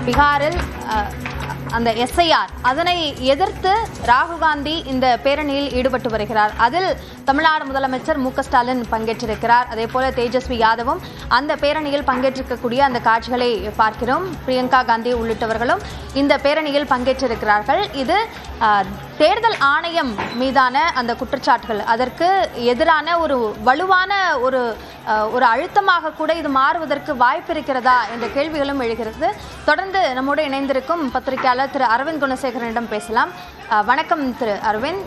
பீகாரில் அந்த எஸ்ஐஆர் அதனை எதிர்த்து ராகுல் காந்தி இந்த பேரணியில் ஈடுபட்டு வருகிறார். அதில் தமிழ்நாடு முதலமைச்சர் மு.க.ஸ்டாலின் பங்கேற்றிருக்கிறார். அதே போல தேஜஸ்வி யாதவும் அந்த பேரணியில் பங்கேற்றிருக்கக்கூடிய அந்த காட்சிகளை பார்க்கிறோம். பிரியங்கா காந்தி உள்ளிட்டவர்களும் இந்த பேரணியில் பங்கேற்றிருக்கிறார்கள். இது தேர்தல் ஆணையம் மீதான அந்த குற்றச்சாட்டுகள், அதற்கு எதிரான ஒரு வலுவான ஒரு அழுத்தமாக கூட இது மாறுவதற்கு வாய்ப்பு இருக்கிறதா என்ற கேள்விகளும் எழுகிறது. தொடர்ந்து நம்மோடு இணைந்திருக்கும் பத்திரிகையாளர் திரு அரவிந்த் குணசேகரனிடம் பேசலாம். வணக்கம் திரு அரவிந்த்.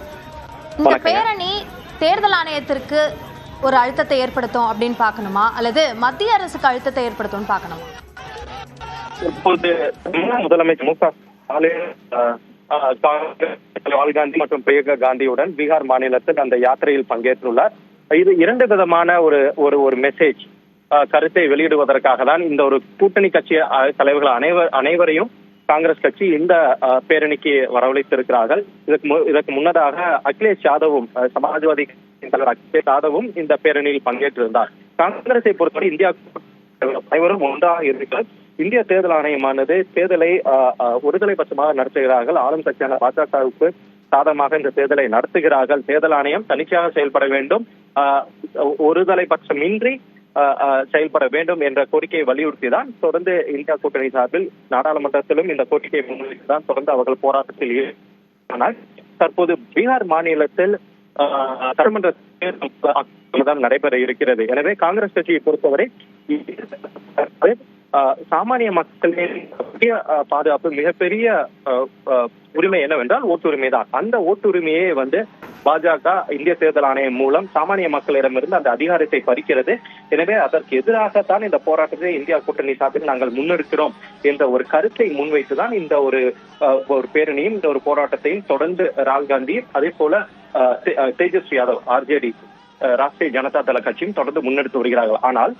இந்த பேரணி தேர்தல் ஆணையத்திற்கு ஒரு அழுத்தத்தை ஏற்படுத்தும் அப்படின்னு பார்க்கணுமா, அல்லது மத்திய அரசுக்கு அழுத்தத்தை ஏற்படுத்தும் பார்க்கணுமா? இப்போது முதலமைச்சர் மு.க.ஸ்டாலின் ராகுல் காந்தி மற்றும் பிரியங்கா காந்தியுடன் பீகார் மாநிலத்தில் அந்த யாத்திரையில் பங்கேற்றுள்ளார். இது இரண்டு விதமான ஒரு மெசேஜ் கருத்தை வெளியிடுவதற்காக தான் இந்த ஒரு கூட்டணி கட்சி தலைவர்கள் அனைவரையும் காங்கிரஸ் கட்சி இந்த பேரணிக்கு வரவழைத்திருக்கிறார்கள். இதற்கு முன்னதாக அகிலேஷ் யாதவும், சமாஜ்வாதி தலைவர் அகிலேஷ் யாதவும் இந்த பேரணியில் பங்கேற்றிருந்தார். காங்கிரஸை பொறுத்தவரை இந்தியா அனைவரும் ஒன்றாக இருக்கிறார். இந்திய தேர்தல் ஆணையமானது தேர்தலை ஒருதலை பட்சமாக நடத்துகிறார்கள். ஆளும் கட்சியான பாஜகவுக்கு சாதகமாக இந்த தேர்தலை நடத்துகிறார்கள். தேர்தல் ஆணையம் தனிச்சையாக செயல்பட வேண்டும், ஒருதலை பட்சமின்றி செயல்பட வேண்டும் என்ற கோரிக்கையை வலியுறுத்தி தான் தொடர்ந்து இந்தியா கூட்டணி சார்பில் நாடாளுமன்றத்திலும் இந்த கோரிக்கையை முன்வைத்து தான் தொடர்ந்து அவர்கள் போராட்டத்தில் ஈடுபட்டனர். தற்போது பீகார் மாநிலத்தில் சட்டமன்ற தேர்தல் நடைபெற இருக்கிறது. எனவே காங்கிரஸ் கட்சியை பொறுத்தவரை சாமானிய மக்களின் பாதுகாப்பு மிகப்பெரிய உரிமை என்னவென்றால் ஓட்டுரிமை தான். அந்த ஓட்டுரிமையை பாஜக இந்திய தேர்தல் ஆணையம் மூலம் சாமானிய மக்களிடமிருந்து அந்த அதிகாரத்தை பறிக்கிறது. எனவே அதற்கு எதிராகத்தான் இந்த போராட்டத்தை இந்தியா கூட்டணி சார்பில் நாங்கள் முன்னெடுக்கிறோம் என்ற ஒரு கருத்தை முன்வைத்துதான் இந்த ஒரு பேரணியும் இந்த ஒரு போராட்டத்தையும் தொடர்ந்து ராகுல் காந்தி, அதே போல தேஜஸ்வி யாதவ் ஆர்ஜேடி ராஷ்டிரிய ஜனதா தள கட்சியும் தொடர்ந்து முன்னெடுத்து வருகிறார்கள். ஆனால்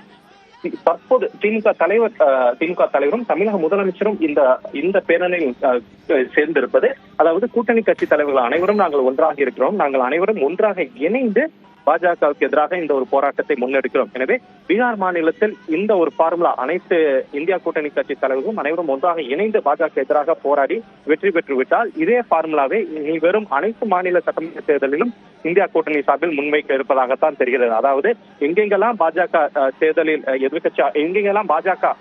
தற்போது திமுக தலைவரும் தமிழக முதலமைச்சரும் இந்த பேரணியில் சேர்ந்திருப்பது, அதாவது கூட்டணி கட்சி தலைவர்கள் அனைவரும் நாங்கள் ஒன்றாக இருக்கிறோம், நாங்கள் அனைவரும் ஒன்றாக இணைந்து பாஜகவுக்கு எதிராக இந்த ஒரு போராட்டத்தை முன்னெடுக்கிறோம். எனவே பீகார் மாநிலத்தில் இந்த ஒரு பார்முலா அனைத்து இந்தியா கூட்டணி கட்சி தலைவர்களும் அனைவரும் ஒன்றாக இணைந்து பாஜக எதிராக போராடி வெற்றி பெற்று விட்டால் இதே பார்முலாவை இனி வெறும் அனைத்து மாநில சட்டமன்ற தேர்தலிலும் இந்தியா கூட்டணி சார்பில் முன்வைக்க இருப்பதாகத்தான் தெரிகிறது. அதாவது எங்கெங்கெல்லாம் பாஜக தேர்தலில் எதிர்கட்சி, எங்கெங்கெல்லாம் பாஜக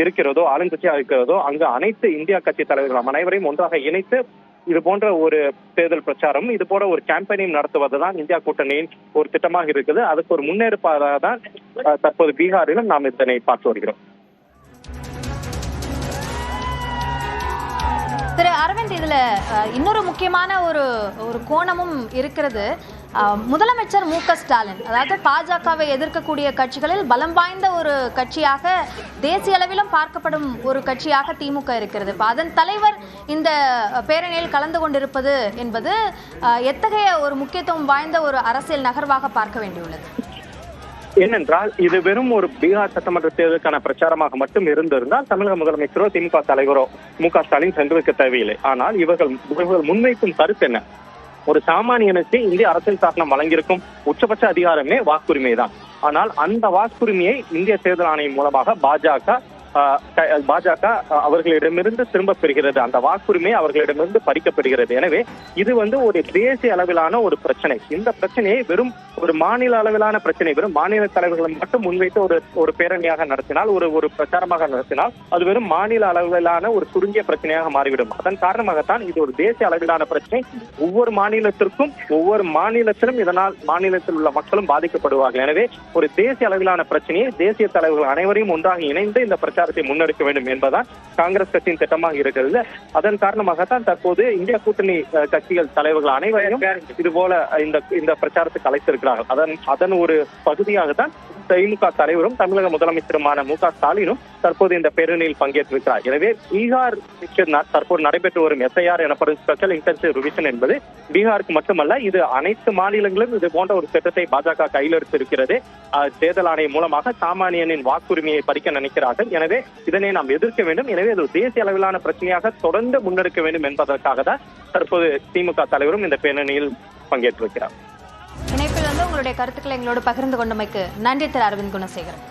இருக்கிறதோ, ஆளுங்கட்சியாக இருக்கிறதோ, அங்கு அனைத்து இந்தியா கட்சி தலைவர்களும் அனைவரையும் ஒன்றாக இணைத்து இது போன்ற ஒரு தேர்தல் பிரச்சாரம், இது போன்ற ஒரு கேம்பெயினையும் நடத்துவதுதான் இந்தியா கூட்டணியின் ஒரு திட்டமாக இருக்குது. அதுக்கு ஒரு முன்னேற்பாடாக தான் தற்போது பீகாரிலும் நாம் இதனை பார்த்து வருகிறோம். திரு அரவிந்த், இதுல இன்னொரு முக்கியமான ஒரு கோணமும் இருக்கிறது. முதலமைச்சர் மு.க.ஸ்டாலின், அதாவது பாஜகவை எதிர்க்கக்கூடிய கட்சிகளில் பலம் வாய்ந்த ஒரு கட்சியாக, தேசிய அளவிலும் பார்க்கப்படும் ஒரு கட்சியாக திமுக இருக்கிறது. அதன் தலைவர் இந்த பேரணியில் கலந்து கொண்டிருப்பது என்பது எத்தகைய ஒரு முக்கியத்துவம் வாய்ந்த ஒரு அரசியல் நகர்வாக பார்க்க வேண்டியுள்ளது? ஏனென்றால் இது வெறும் ஒரு பீகார் சட்டமன்ற தேர்தலுக்கான பிரச்சாரமாக மட்டும் இருந்திருந்தால் தமிழக முதலமைச்சரோ திமுக தலைவரோ மு.க.ஸ்டாலின் சென்றிருக்க தேவையில்லை. ஆனால் இவர்கள் முன்வைக்கும் கருத்து என்ன? ஒரு சாமானியனுக்கு இந்திய அரசியல் சாசனம் வழங்கியிருக்கும் உச்சபட்ச அதிகாரமே வாக்குரிமை தான். ஆனால் அந்த வாக்குரிமையை இந்திய தேர்தல் ஆணையம் மூலமாக பாஜக அவர்களிடமிருந்து திரும்ப பெறுகிறது. அந்த வாக்குரிமை அவர்களிடமிருந்து பறிக்கப்படுகிறது. எனவே இது ஒரு தேசிய அளவிலான ஒரு பிரச்சனை. இந்த பிரச்சனையை வெறும் ஒரு மாநில அளவிலான பிரச்சனை, வெறும் மாநில தலைவர்களை மட்டும் முன்வைத்து ஒரு பேரணியாக நடத்தினால், ஒரு பிரச்சாரமாக நடத்தினால் அது வெறும் மாநில அளவிலான ஒரு சுருங்கிய பிரச்சனையாக மாறிவிடும். அதன் காரணமாகத்தான் இது ஒரு தேசிய அளவிலான பிரச்சனை. ஒவ்வொரு மாநிலத்திலும் இதனால் மாநிலத்தில் உள்ள மக்களும் பாதிக்கப்படுவார்கள். எனவே ஒரு தேசிய அளவிலான பிரச்சனையை தேசிய தலைவர்கள் அனைவரையும் ஒன்றாக இணைந்து இந்த பிரச்சாரத்தை முன்னெடுக்க வேண்டும் என்பதுதான் காங்கிரஸ் கட்சியின் திட்டமாக இருக்கிறது. அதன் காரணமாகத்தான் தற்போது இந்திய கூட்டணி கட்சிகள் தலைவர்கள் அனைவரையும் இது போல இந்த பிரச்சாரத்துக்கு அழைத்திருக்கிறார்கள். அதன் ஒரு பகுதியாகத்தான் திமுக தலைவரும் தமிழக முதலமைச்சருமான மு.க.ஸ்டாலினும் தற்போது இந்த பேரணியில் பங்கேற்றிருக்கிறார். எனவே பீகார் தற்போது நடைபெற்று வரும் எஸ்ஐஆர் எனப்படும் ஸ்பெஷல் இன்டென்சிவ் ரிவிஷன் என்பது பீகாருக்கு மட்டுமல்ல, இது அனைத்து மாநிலங்களும் இது போன்ற ஒரு திட்டத்தை பாஜக கையில் எடுத்திருக்கிறது. தேர்தல் ஆணையம் மூலமாக சாமானியனின் வாக்குரிமையை பறிக்க நினைக்கிறார்கள். எனவே இதனை நாம் எதிர்க்க வேண்டும். எனவே இது தேசிய அளவிலான பிரச்சனையாக தொடர்ந்து முன்னெடுக்க வேண்டும் என்பதற்காக தான் தற்போது திமுக தலைவரும் இந்த பேரணியில் பங்கேற்றிருக்கிறார். இணைப்பில் உங்களுடைய கருத்துக்களை எங்களோடு பகிர்ந்து கொண்டமைக்கு நன்றி திரு அரவிந்த் குணசேகரன்.